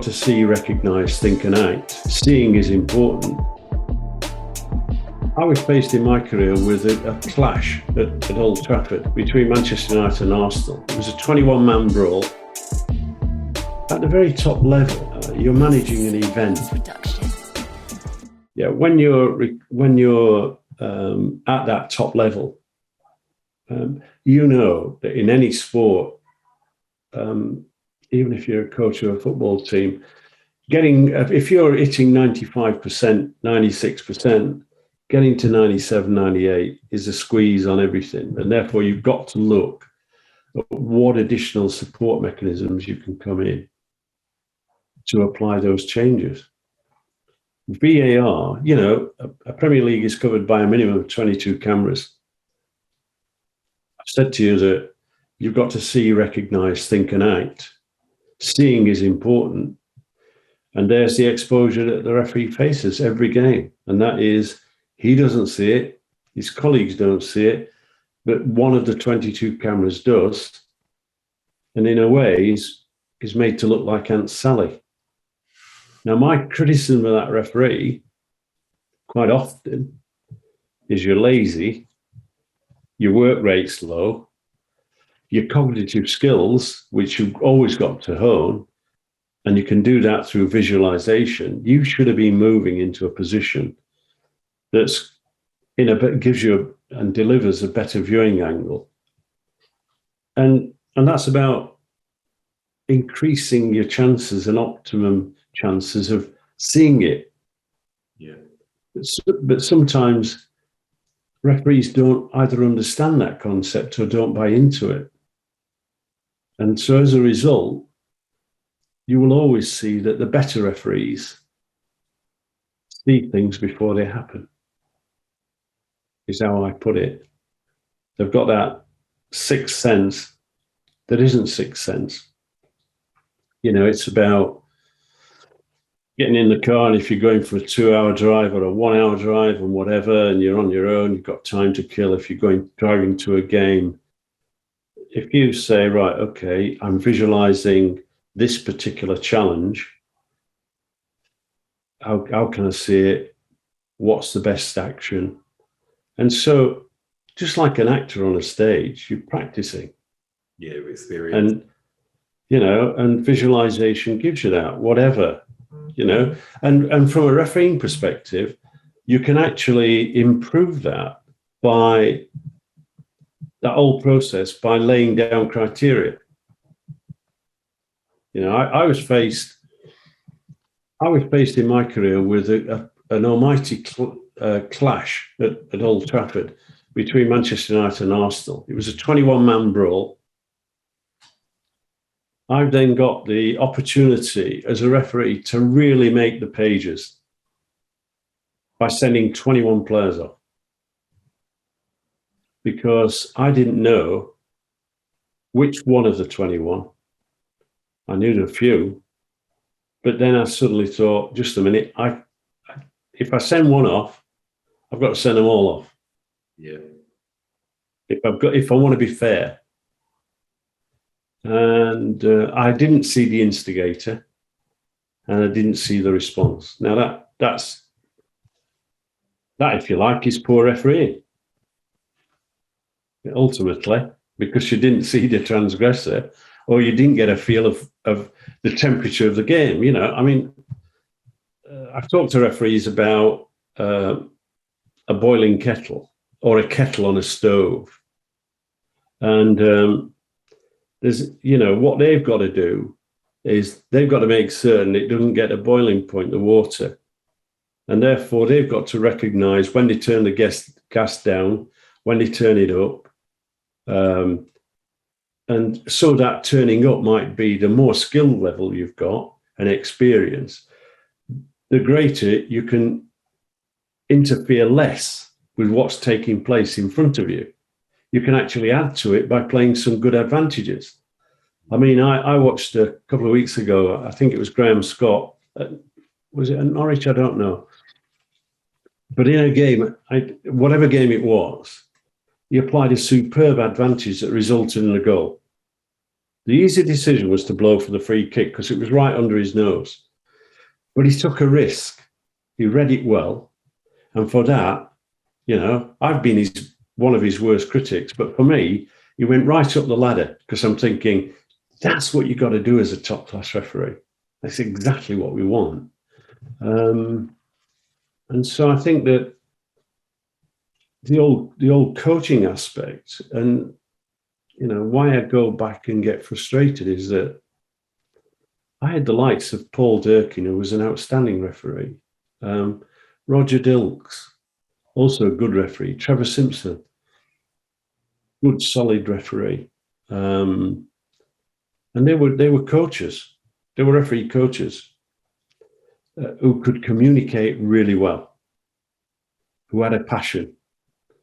to see, recognise, think and act. Seeing is important. I was faced in my career with a clash at Old Trafford between Manchester United and Arsenal. It was a 21-man brawl. At the very top level, you're managing an event. Yeah, when you're at that top level, you know that in any sport, even if you're a coach of a football team, if you're hitting 95%, 96%, getting to 97, 98 is a squeeze on everything. And therefore, you've got to look at what additional support mechanisms you can come in to apply those changes. VAR, a Premier League is covered by a minimum of 22 cameras. I've said to you that you've got to see, recognise, think and act. Seeing is important. And there's the exposure that the referee faces every game. And that is, he doesn't see it, his colleagues don't see it, but one of the 22 cameras does. And in a way, is made to look like Aunt Sally. Now, my criticism of that referee quite often is you're lazy, your work rate's low, your cognitive skills, which you've always got to hone, and you can do that through visualization. You should have been moving into a position that's gives you and delivers a better viewing angle. And that's about increasing your chances and optimum chances of seeing it. Yeah. But sometimes referees don't either understand that concept or don't buy into it. And so as a result, you will always see that the better referees see things before they happen, is how I put it. They've got that sixth sense that isn't sixth sense. It's about getting in the car, and if you're going for a 2-hour drive or a 1-hour drive and whatever, and you're on your own, you've got time to kill. If you're driving to a game, if you say, right, okay, I'm visualizing this particular challenge, how can I see it? What's the best action? And so, just like an actor on a stage, you're practicing. Yeah, experience. And visualization gives you that, whatever. And from a refereeing perspective, you can actually improve that by that whole process by laying down criteria. I was faced in my career with an almighty clash at Old Trafford between Manchester United and Arsenal. It was a 21-man brawl. I've then got the opportunity as a referee to really make the pages by sending 21 players off, because I didn't know which one of the 21. I knew a few, but then I suddenly thought, just a minute, if I send one off, I've got to send them all off. Yeah. If I want to be fair. And I didn't see the instigator, and I didn't see the response. Now that, if you like, is poor refereeing. Ultimately, because you didn't see the transgressor, or you didn't get a feel of the temperature of the game. I've talked to referees about a boiling kettle or a kettle on a stove, and there's, what they've got to do is they've got to make certain it doesn't get a boiling point, the water. And therefore, they've got to recognize when they turn the gas down, when they turn it up. And so that turning up might be the more skill level you've got and experience, the greater you can interfere less with what's taking place in front of you. You can actually add to it by playing some good advantages. I watched a couple of weeks ago, I think it was Graham Scott. Was it at Norwich? I don't know. But in a game, whatever game it was, he applied a superb advantage that resulted in a goal. The easy decision was to blow for the free kick because it was right under his nose. But he took a risk. He read it well. And for that, I've been one of his worst critics. But for me, he went right up the ladder because I'm thinking, that's what you've got to do as a top-class referee. That's exactly what we want. And so I think that the old coaching aspect and, why I go back and get frustrated is that I had the likes of Paul Durkin, who was an outstanding referee, Roger Dilks, also a good referee, Trevor Simpson, good, solid referee. And they were coaches. They were referee coaches who could communicate really well, who had a passion.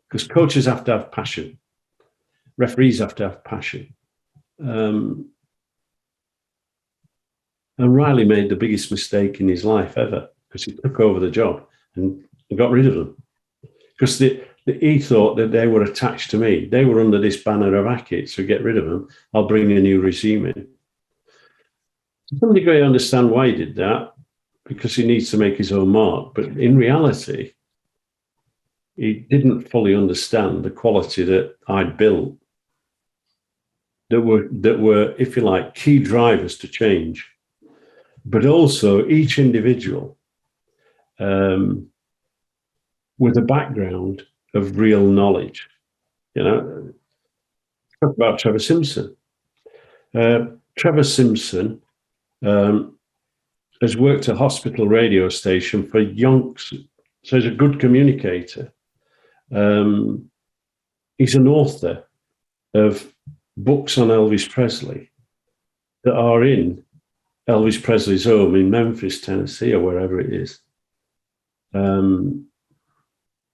Because coaches have to have passion. Referees have to have passion. And Riley made the biggest mistake in his life ever because he took over the job and got rid of them. Because he thought that they were attached to me. They were under this banner of Hackett, so get rid of them. I'll bring a new regime in. To some degree, I understand why he did that, because he needs to make his own mark. But in reality, he didn't fully understand the quality that I'd built that were, if you like, key drivers to change. But also each individual with a background of real knowledge. Talk about Trevor Simpson. Trevor Simpson has worked at a hospital radio station for youngsters, so he's a good communicator. He's an author of books on Elvis Presley that are in Elvis Presley's home in Memphis, Tennessee, or wherever it is.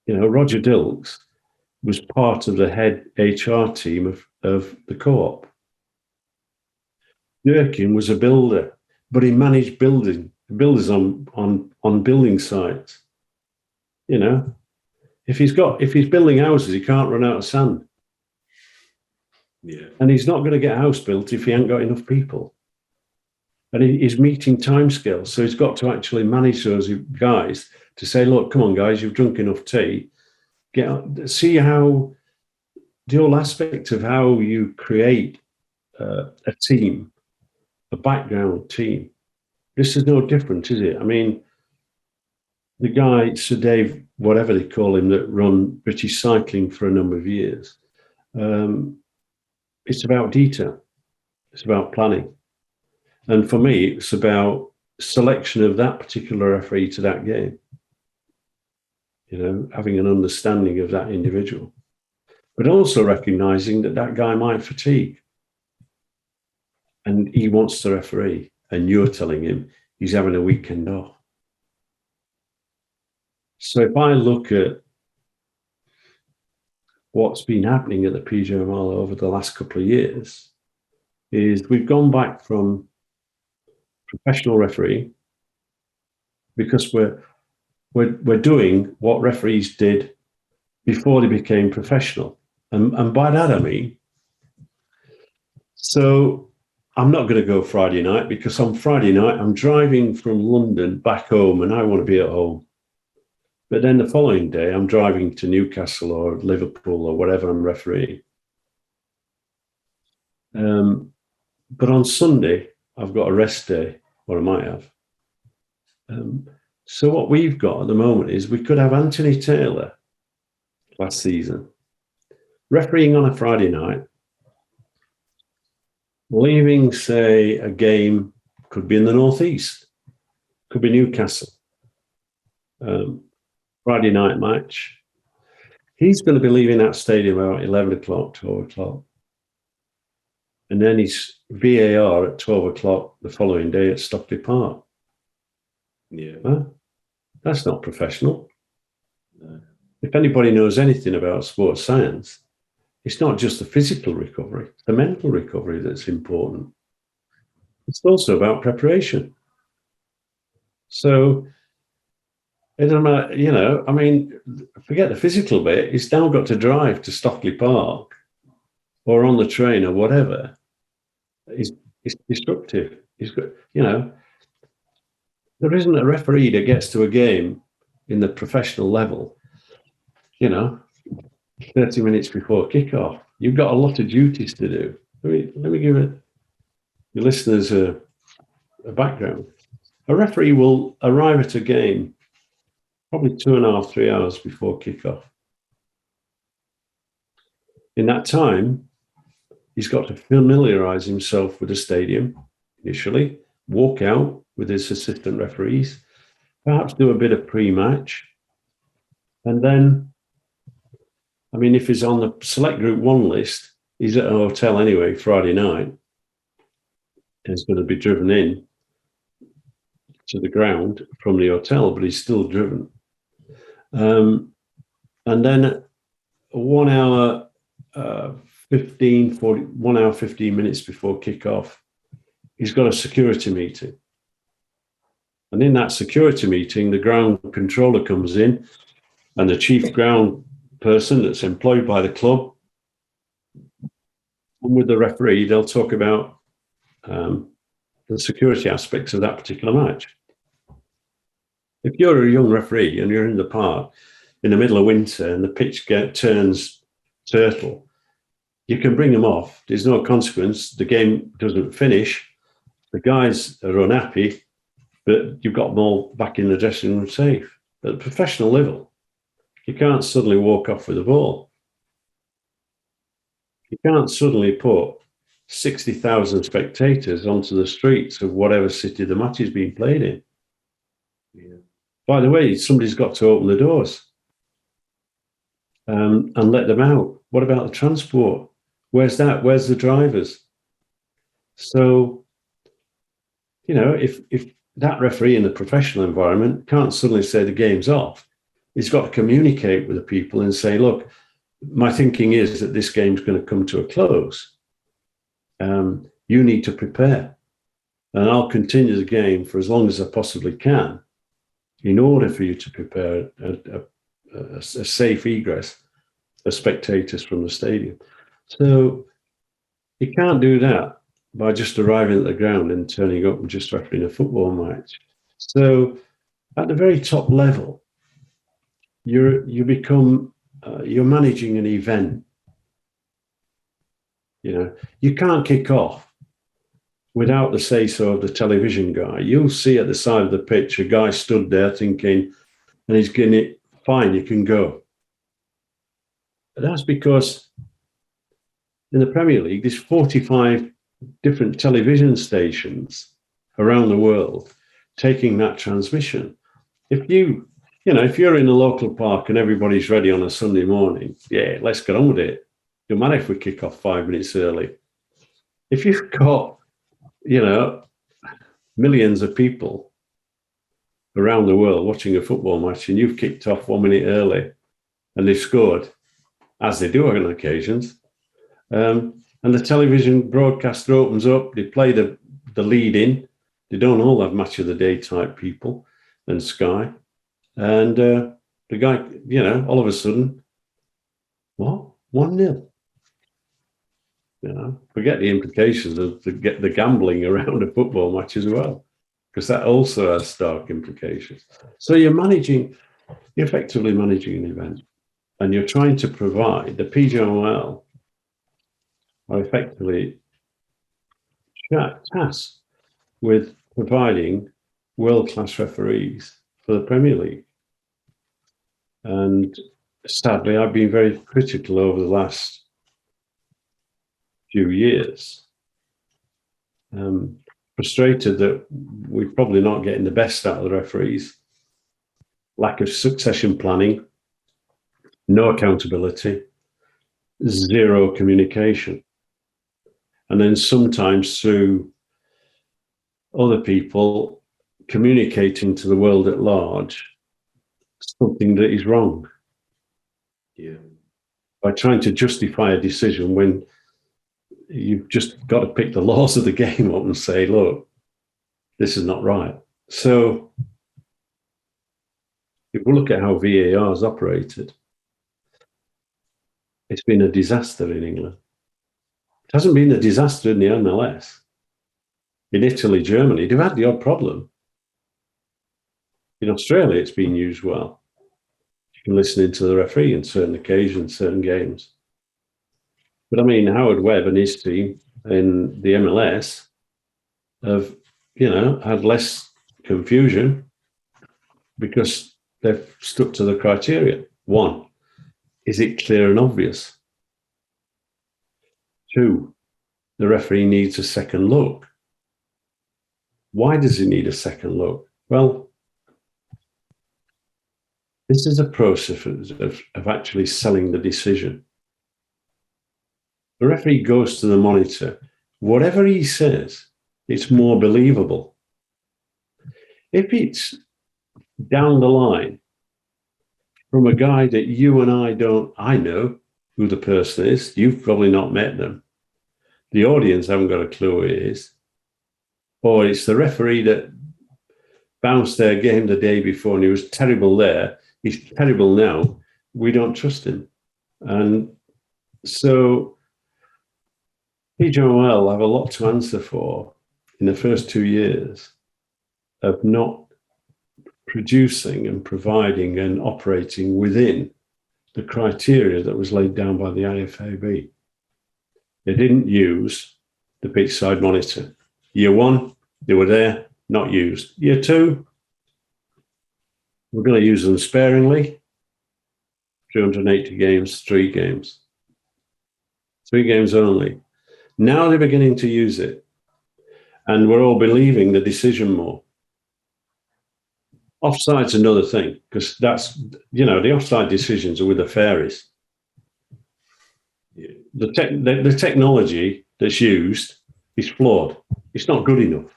Roger Dilks was part of the head HR team of the co-op. Durkin was a builder, but he managed builders on building sites. If he's building houses, he can't run out of sand. Yeah. And he's not going to get a house built if he ain't got enough people. And he's meeting timescales. So he's got to actually manage those guys to say, look, come on, guys, you've drunk enough tea. See how the whole aspect of how you create a team, a background team. This is no different, is it? I mean, the guy, Sir Dave, whatever they call him, that run British cycling for a number of years, it's about detail. It's about planning. And for me, it's about selection of that particular referee to that game. Having an understanding of that individual, but also recognizing that guy might fatigue and he wants to referee, and you're telling him he's having a weekend off. So if I look at what's been happening at the PGMOL over the last couple of years, is we've gone back from professional referee because we're doing what referees did before they became professional. And by that, I mean, so I'm not going to go Friday night because on Friday night, I'm driving from London back home and I want to be at home. But then the following day, I'm driving to Newcastle or Liverpool or whatever I'm refereeing. But on Sunday, I've got a rest day, or I might have. So what we've got at the moment is we could have Anthony Taylor last season refereeing on a Friday night, leaving, say, a game, could be in the Northeast, could be Newcastle, Friday night match. He's going to be leaving that stadium about 11 o'clock, 12 o'clock. And then he's VAR at 12 o'clock the following day at Stockley Park. Yeah. Huh? That's not professional. No. If anybody knows anything about sports science, it's not just the physical recovery, it's the mental recovery that's important. It's also about preparation. So, I mean, forget the physical bit. He's now got to drive to Stockley Park or on the train or whatever is destructive. He's got, you know, there isn't a referee that gets to a game in the professional level, 30 minutes before kickoff. You've got a lot of duties to do. Let me give your listeners a background. A referee will arrive at a game probably 2.5, 3 hours before kickoff. In that time, he's got to familiarize himself with the stadium initially, walk out with his assistant referees, perhaps do a bit of pre-match. And then, I mean, if he's on the select group 1 list, he's at a hotel anyway, Friday night, and he's going to be driven in to the ground from the hotel, but he's still driven. And then 1 hour, 1 hour, 15 minutes before kickoff, he's got a security meeting. And in that security meeting, the ground controller comes in and the chief ground person that's employed by the club. And with the referee, they'll talk about the security aspects of that particular match. If you're a young referee and you're in the park in the middle of winter and the pitch turns turtle, you can bring them off. There's no consequence. The game doesn't finish. The guys are unhappy, but you've got them all back in the dressing room safe. At the professional level, you can't suddenly walk off with the ball. You can't suddenly put 60,000 spectators onto the streets of whatever city the match is being played in. Yeah. By the way, somebody's got to open the doors and let them out. What about the transport? Where's that? Where's the drivers? So, if that referee in the professional environment can't suddenly say the game's off, he's got to communicate with the people and say, look, my thinking is that this game's going to come to a close. You need to prepare. And I'll continue the game for as long as I possibly can in order for you to prepare a safe egress of spectators from the stadium. So you can't do that by just arriving at the ground and turning up and just refereeing a football match. So at the very top level, you're managing an event. You can't kick off without the say-so of the television guy. You'll see at the side of the pitch a guy stood there thinking, and he's getting it, fine, you can go. But that's because in the Premier League, there's 45 different television stations around the world taking that transmission. If you're in a local park and everybody's ready on a Sunday morning, yeah, let's get on with it. No matter if we kick off 5 minutes early. If you've got, millions of people around the world watching a football match and you've kicked off 1 minute early and they've scored, as they do on occasions, and the television broadcaster opens up, they play the lead in. They don't all have match of the day type people and Sky. And the guy, all of a sudden, what? 1-0. Forget the implications of the gambling around a football match as well, because that also has stark implications. So you're effectively managing an event, and you're trying to provide, the PGMOL are effectively tasked with providing world-class referees for the Premier League. And sadly, I've been very critical over the last few years, frustrated that we're probably not getting the best out of the referees, lack of succession planning, no accountability, zero communication. And then sometimes through other people communicating to the world at large something that is wrong. Yeah. By trying to justify a decision when you've just got to pick the laws of the game up and say, look, this is not right. So if we look at how VAR has operated, it's been a disaster in England. It hasn't been a disaster in the MLS. In Italy, Germany, they've had the odd problem. In Australia, it's been used well. You can listen into the referee on certain occasions, certain games. But I mean, Howard Webb and his team in the MLS have, had less confusion because they've stuck to the criteria. One, is it clear and obvious? Two, the referee needs a second look. Why does he need a second look? Well, this is a process of actually selling the decision. The referee goes to the monitor. Whatever he says, it's more believable. If it's down the line from a guy that you and I know who the person is, you've probably not met them. The audience haven't got a clue who it is. Or it's the referee that bounced their game the day before and he was terrible there. He's terrible now. We don't trust him. And so PGMOL have a lot to answer for in the first 2 years of not producing and providing and operating within the criteria that was laid down by the IFAB. They didn't use the pitch side monitor. Year one, they were there, not used. Year two, we're going to use them sparingly. 380 games, 3 games. 3 games only. Now they're beginning to use it. And we're all believing the decision more. Offside's another thing, because that's, the offside decisions are with the fairies. The technology that's used is flawed. It's not good enough.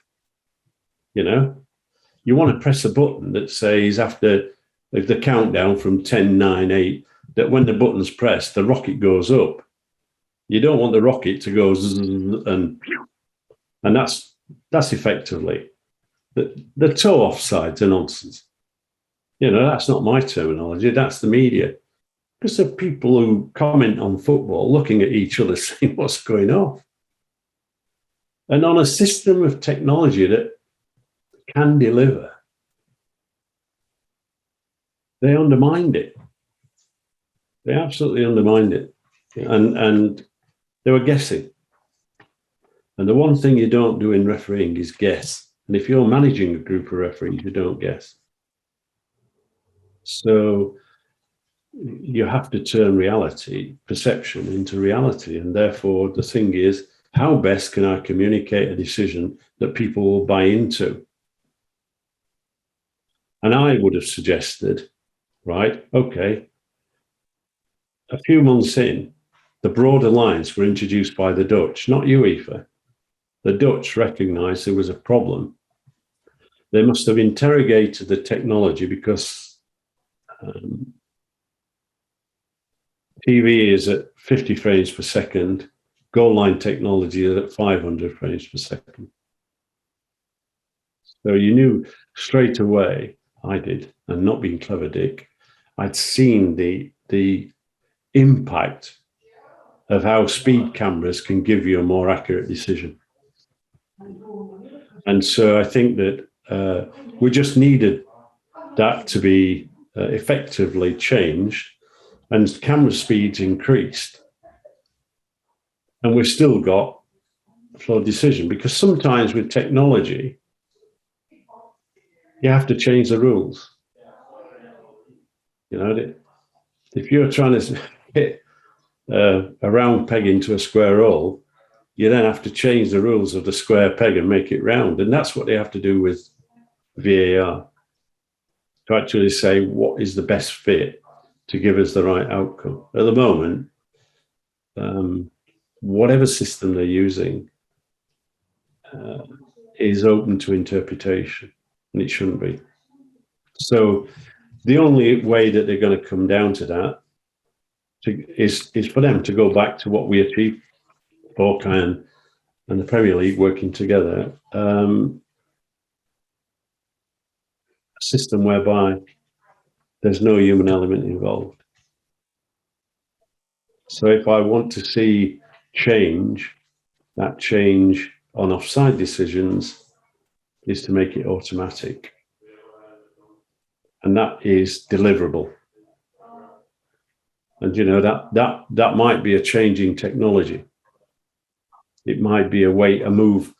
You want to press a button that says after the countdown from 10, 9, 8, that when the button's pressed, the rocket goes up. You don't want the rocket to go zzz and that's effectively the toe offsides are nonsense. That's not my terminology. That's the media. Because of people who comment on football, looking at each other, saying what's going on. And on a system of technology that can deliver, they undermined it. They absolutely undermined it. And they were guessing. And the one thing you don't do in refereeing is guess. And if you're managing a group of referees, you don't guess. So you have to turn perception into reality. And therefore, the thing is, how best can I communicate a decision that people will buy into? And I would have suggested, right, okay, a few months in, the broader lines were introduced by the Dutch, not UEFA. The Dutch recognized there was a problem. They must have interrogated the technology because TV is at 50 frames per second, goal line technology is at 500 frames per second. So you knew straight away, I did, and not being clever, Dick, I'd seen the impact of how speed cameras can give you a more accurate decision. And so I think that we just needed that to be effectively changed, and camera speeds increased. And we've still got flawed decision, because sometimes with technology, you have to change the rules. If you're trying to hit a round peg into a square hole, you then have to change the rules of the square peg and make it round. And that's what they have to do with VAR, to actually say what is the best fit to give us the right outcome. At the moment, whatever system they're using is open to interpretation, and it shouldn't be. So the only way that they're going to come down to that is for them to go back to what we achieved, Hawkeye and the Premier League working together, a system whereby there's no human element involved. So if I want to see change that change on offside decisions is to make it automatic. And that is deliverable. And, you know, that might be a changing technology. It might be a move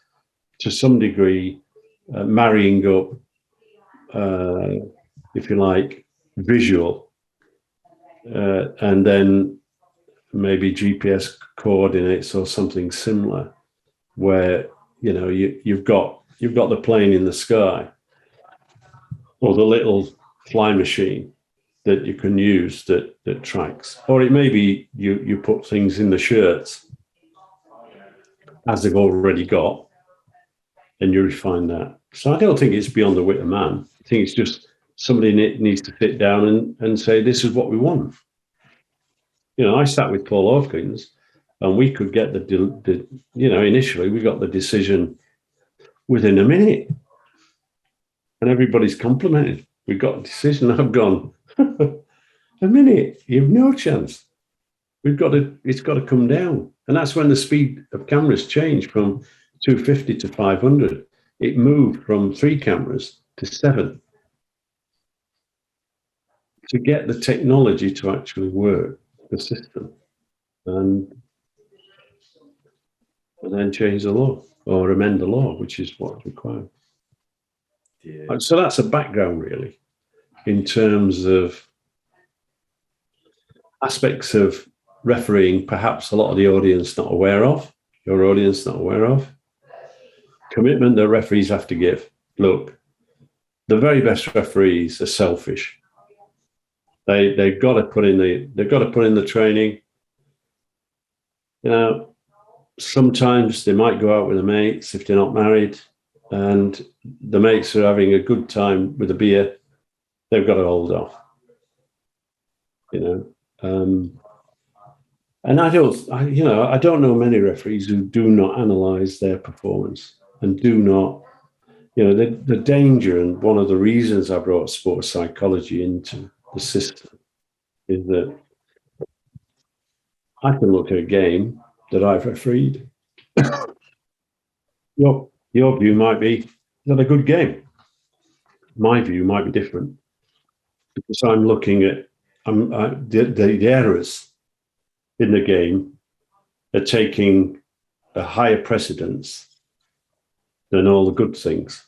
to some degree, marrying up, if you like, visual, and then maybe GPS coordinates or something similar, where, you know, you've got the plane in the sky, or the little fly machine that you can use that tracks, or it may be you put things in the shirts as they've already got, and you refine that. So I don't think it's beyond the wit of man. I think it's just somebody needs to sit down and say, this is what we want. You know, I sat with Paul Hawkins, and we could get the you know, initially we got the decision within a minute, and everybody's complimented. We got a decision. I've gone, a minute, you have no chance. It's got to come down. And that's when the speed of cameras changed from 250 to 500. It moved from 3 cameras to 7 to get the technology to actually work the system, and then change the law or amend the law, which is what's required. Yeah. So that's a background, really, in terms of aspects of refereeing, perhaps a lot of the audience not aware of, your audience not aware of. Commitment that referees have to give. Look, the very best referees are selfish. They've got to put in the training. You know, sometimes they might go out with their mates if they're not married, and the mates are having a good time with a beer. They've got to hold off. You know, and I don't know many referees who do not analyse their performance and do not, you know, the danger, and one of the reasons I brought sports psychology into the system is that I can look at a game that I've refereed. Your view might be not a good game. My view might be different, because I'm looking at the errors in the game are taking a higher precedence than all the good things.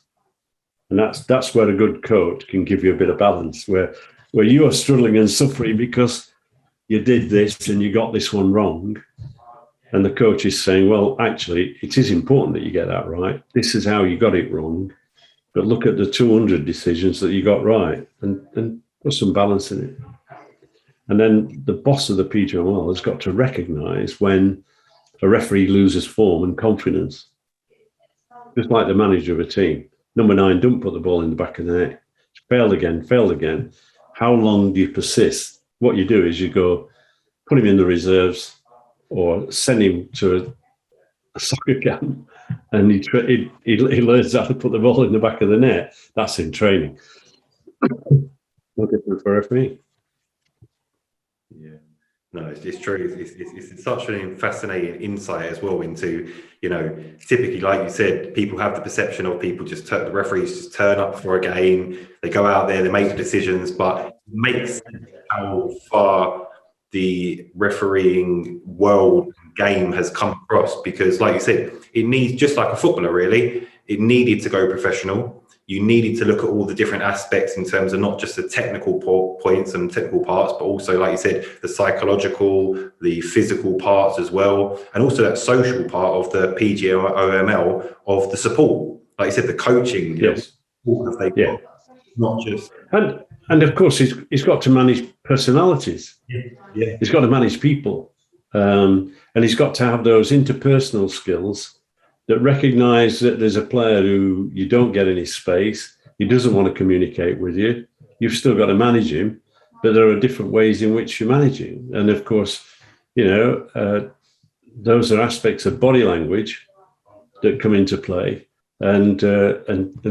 And that's where a good coach can give you a bit of balance, where you are struggling and suffering because you did this and you got this one wrong. And the coach is saying, well, actually, it is important that you get that right. This is how you got it wrong. But look at the 200 decisions that you got right, and put some balance in it. And then the boss of the PGMOL has got to recognise when a referee loses form and confidence. Just like the manager of a team. Number 9, don't put the ball in the back of the net. Failed again. How long do you persist? What you do is you go, put him in the reserves, or send him to a soccer camp, and he learns how to put the ball in the back of the net. That's in training. No different for referee. Yeah, no, it's true. It's such a fascinating insight as well into, you know, typically, like you said, people have the perception of people the referees just turn up for a game, they go out there, they make the decisions, but it makes sense how far the refereeing world game has come across, because, like you said, it needs, just like a footballer, really, it needed to go professional. You needed to look at all the different aspects in terms of not just the technical points and technical parts, but also, like you said, the psychological, the physical parts as well, and also that social part of the PGMOL, of the support. Like you said, the coaching. Yes. Yeah. Not just. And of course, he's got to manage personalities. Yeah. He's got to manage people, and he's got to have those interpersonal skills that recognise that there's a player who you don't get any space, he doesn't want to communicate with you, you've still got to manage him, but there are different ways in which you manage him. And of course, you know, those are aspects of body language that come into play, and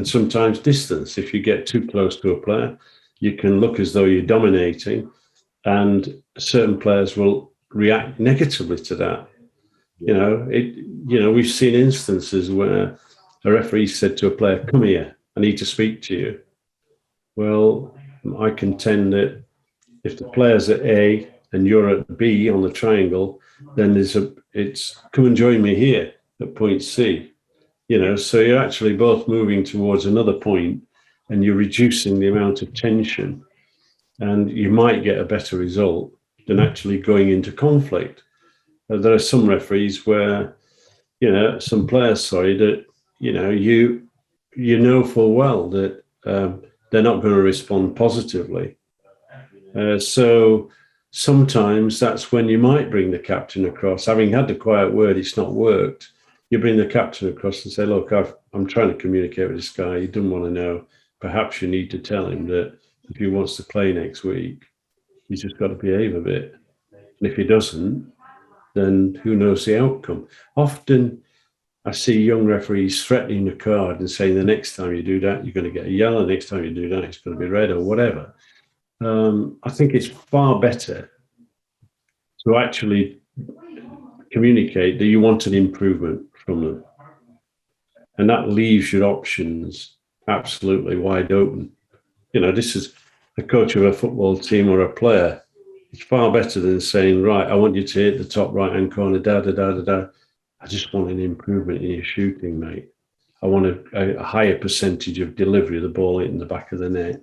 sometimes distance. If you get too close to a player, you can look as though you're dominating, and certain players will react negatively to that. We've seen instances where a referee said to a player, "Come here, I need to speak to you." Well, I contend that if the player's at A and you're at B on the triangle, then it's come and join me here at point C. So you're actually both moving towards another point, and you're reducing the amount of tension, and you might get a better result than actually going into conflict. There are some referees where, some players, that, you know full well that they're not going to respond positively. So sometimes that's when you might bring the captain across. Having had the quiet word, it's not worked. You bring the captain across and say, "Look, I'm trying to communicate with this guy. He doesn't want to know. Perhaps you need to tell him that if he wants to play next week, he's just got to behave a bit. And if he doesn't, then who knows the outcome." Often I see young referees threatening a card and saying, "The next time you do that, you're going to get a yellow. The next time you do that, it's going to be red," or whatever. I think it's far better to actually communicate that you want an improvement from them. And that leaves your options absolutely wide open. This is a coach of a football team or a player. It's far better than saying, "Right, I want you to hit the top right-hand corner, da-da-da-da-da. I just want an improvement in your shooting, mate. I want a higher percentage of delivery of the ball in the back of the net.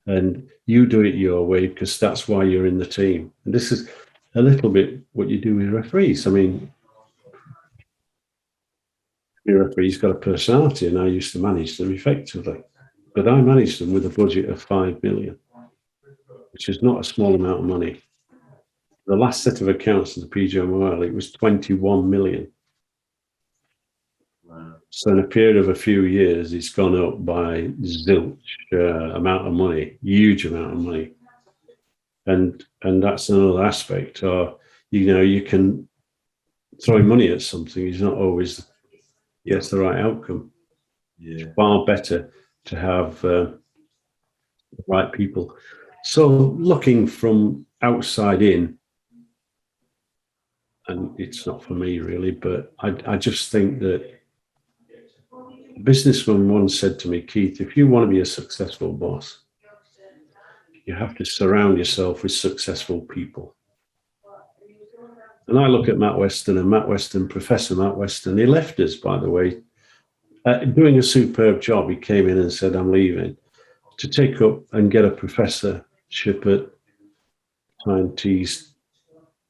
And you do it your way because that's why you're in the team." And this is a little bit what you do with referees. I mean, your referee's got a personality, and I used to manage them effectively. But I managed them with a budget of 5 million, which is not a small amount of money. The last set of accounts of the PGMOL, it was 21 million. Wow. So in a period of a few years, it's gone up by zilch amount of money, huge amount of money. And that's another aspect. Or, you can throw money at something is not always gets the right outcome. Yeah. It's far better to have the right people. So looking from outside in, and it's not for me really, but I just think that a businessman once said to me, "Keith, if you want to be a successful boss, you have to surround yourself with successful people." And I look at Matt Weston, Professor Matt Weston, he left us, by the way, doing a superb job. He came in and said, "I'm leaving," to take up and get a professorship at Scientist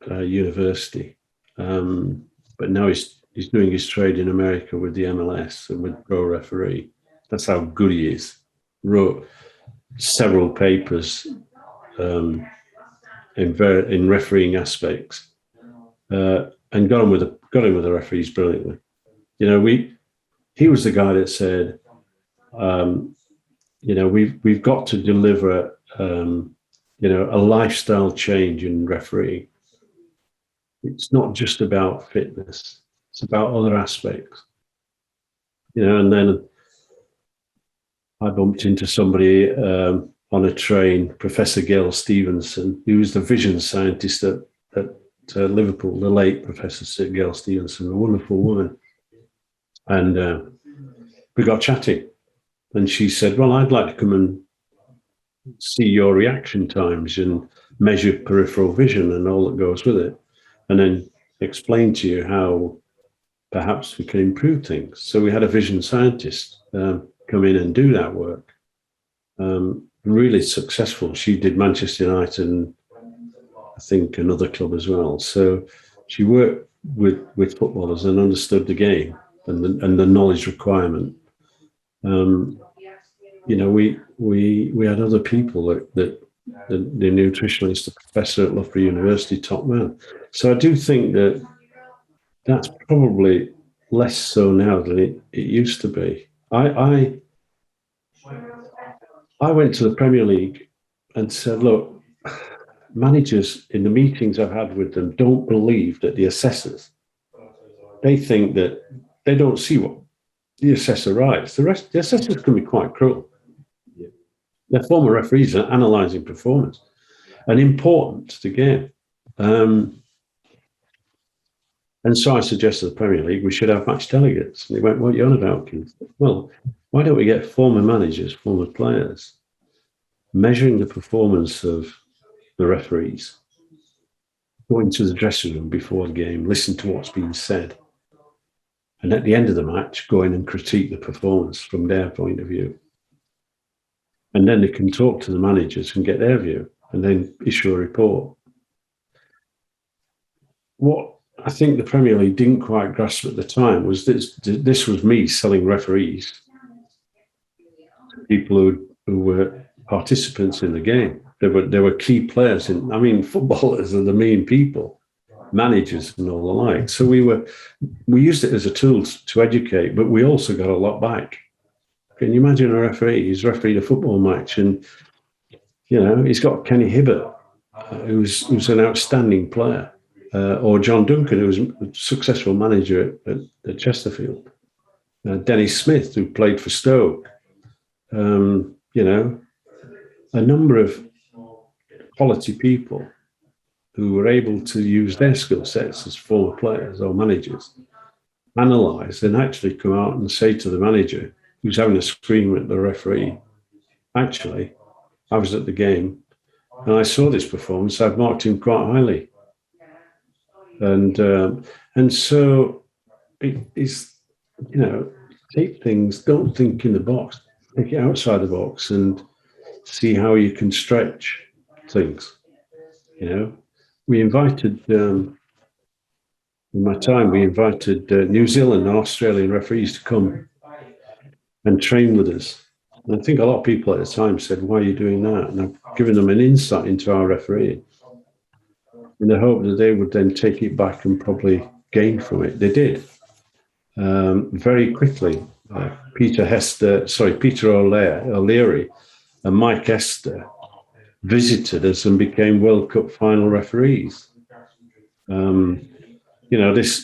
University. But now he's doing his trade in America with the MLS and with Pro Referee. That's how good he is. Wrote several papers in refereeing aspects, and got on with the referees brilliantly. He was the guy that said, we've got to deliver a lifestyle change in refereeing. It's not just about fitness; it's about other aspects. And then I bumped into somebody on a train, Professor Gail Stevenson, who was the vision scientist at Liverpool, the late Professor Gail Stevenson, a wonderful woman. And we got chatting, and she said, "Well, I'd like to come and see your reaction times and measure peripheral vision and all that goes with it, and then explain to you how perhaps we can improve things." So we had a vision scientist come in and do that work. Really successful. She did Manchester United and I think another club as well. So she worked with footballers and understood the game and the knowledge requirement. We had other people that the nutritionist, the professor at Loughborough University, top man. So I do think that that's probably less so now than it used to be. I went to the Premier League and said, "Look, managers in the meetings I've had with them don't believe that the assessors, they think that they don't see what the assessor writes. The assessors can be quite cruel. They're former referees are analysing performance and important to the game." And so I suggested to the Premier League we should have match delegates. And they went, what are you on about, Keith? Well, why don't we get former managers, former players, measuring the performance of the referees, go into the dressing room before the game, listen to what's being said, and at the end of the match, go in and critique the performance from their point of view. And then they can talk to the managers and get their view, and then issue a report. What I think the Premier League didn't quite grasp at the time was this was me selling referees to people who were participants in the game. They were key players in. I mean, footballers are the main people, managers and all the like. So we used it as a tool to educate, but we also got a lot back. Can you imagine a referee? He's refereed a football match, and he's got Kenny Hibbert, who's an outstanding player. Or John Duncan, who was a successful manager at Chesterfield. Denny Smith, who played for Stoke. A number of quality people who were able to use their skill sets as former players or managers, analyse and actually come out and say to the manager who's having a scream at the referee, actually, I was at the game and I saw this performance, I've marked him quite highly. And so it is, take things, don't think in the box, think it outside the box and see how you can stretch things. We invited, in my time, New Zealand and Australian referees to come and train with us. And I think a lot of people at the time said, why are you doing that? And I've given them an insight into our refereeing, in the hope that they would then take it back and probably gain from it. They did. Very quickly, Peter O'Leary and Mike Esther visited us and became World Cup final referees.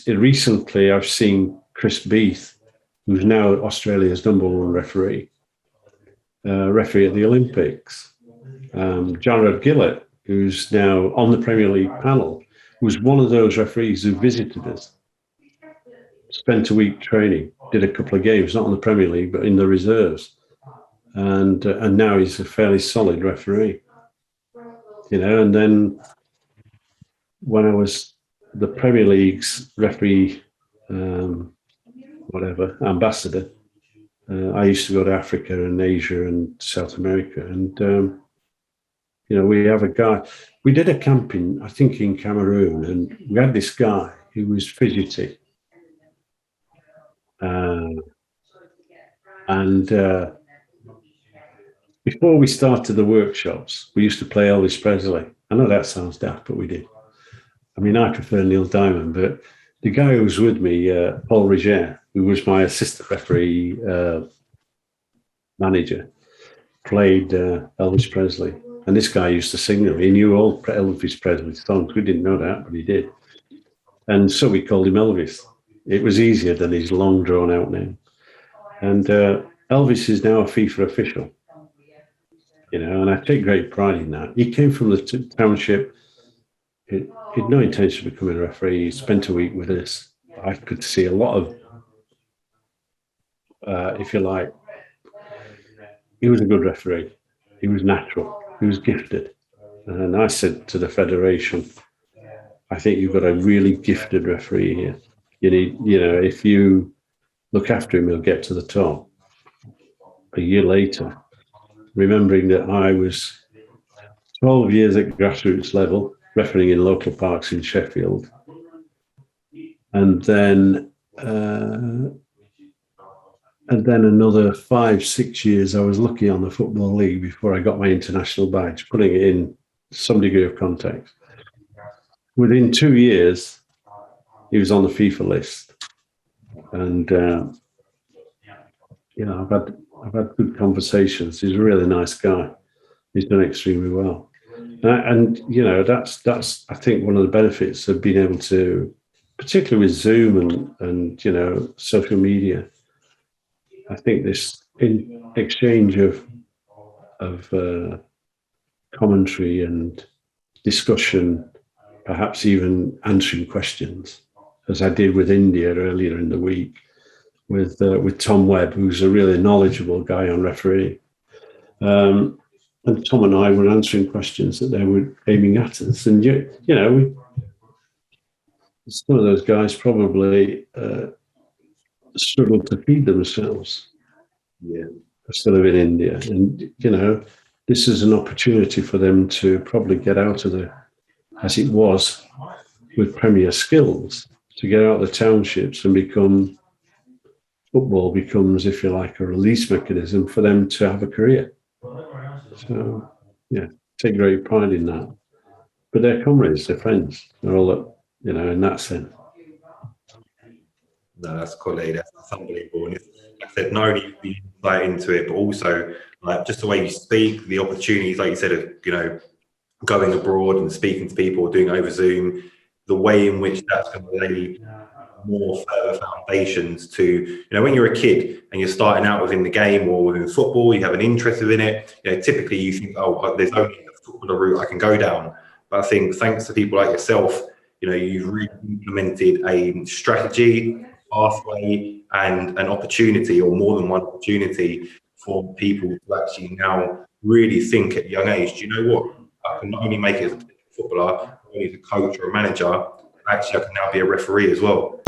Recently I've seen Chris Beath, who's now Australia's #1 referee at the Olympics. Jared Gillett, who's now on the Premier League panel, was one of those referees who visited us, spent a week training, did a couple of games, not on the Premier League, but in the reserves. And now he's a fairly solid referee. And then when I was the Premier League's referee, ambassador, I used to go to Africa and Asia and South America. And, we have a guy, we did a camp in Cameroon, and we had this guy who was fidgety. Before we started the workshops, we used to play Elvis Presley. I know that sounds daft, but we did. I mean, I prefer Neil Diamond, but the guy who was with me, Paul Riger, who was my assistant referee manager, played Elvis Presley. And this guy used to sing them. He knew all Elvis Presley songs. We didn't know that, but he did. And so we called him Elvis. It was easier than his long drawn out name. And Elvis is now a FIFA official, and I take great pride in that. He came from the township. He had no intention of becoming a referee. He spent a week with us. I could see a lot of, if you like, he was a good referee. He was natural. He was gifted. And I said to the Federation, I think you've got a really gifted referee here. You need, if you look after him, he'll get to the top. A year later, remembering that I was 12 years at grassroots level, refereeing in local parks in Sheffield. And then another 5-6 years, I was lucky on the Football League before I got my international badge, putting it in some degree of context. Within 2 years, he was on the FIFA list. And, I've had good conversations. He's a really nice guy. He's done extremely well. That's I think one of the benefits of being able to, particularly with Zoom and social media. I think this exchange of commentary and discussion, perhaps even answering questions, as I did with India earlier in the week, with Tom Webb, who's a really knowledgeable guy on refereeing. And Tom and I were answering questions that they were aiming at us. And, some of those guys probably struggle to feed themselves. Yeah. Still live in India. And, this is an opportunity for them to probably get out of as it was with Premier skills, to get out of the townships and football becomes, if you like, a release mechanism for them to have a career. So, take great pride in that. But they're comrades, they're friends. They're all, in that sense. No, that's quality. That's unbelievable. And like I said, not only the insight into it, but also like just the way you speak, the opportunities, like you said, of going abroad and speaking to people, or doing over Zoom, the way in which that's going to lay more further foundations to, when you're a kid and you're starting out within the game or within football, you have an interest within it. Typically you think, oh, there's only a footballer route I can go down. But I think thanks to people like yourself, you've really implemented a strategy, pathway, and an opportunity, or more than one opportunity, for people to actually now really think at a young age, do you know what? I can not only make it as a footballer, not only as a coach or a manager, actually I can now be a referee as well.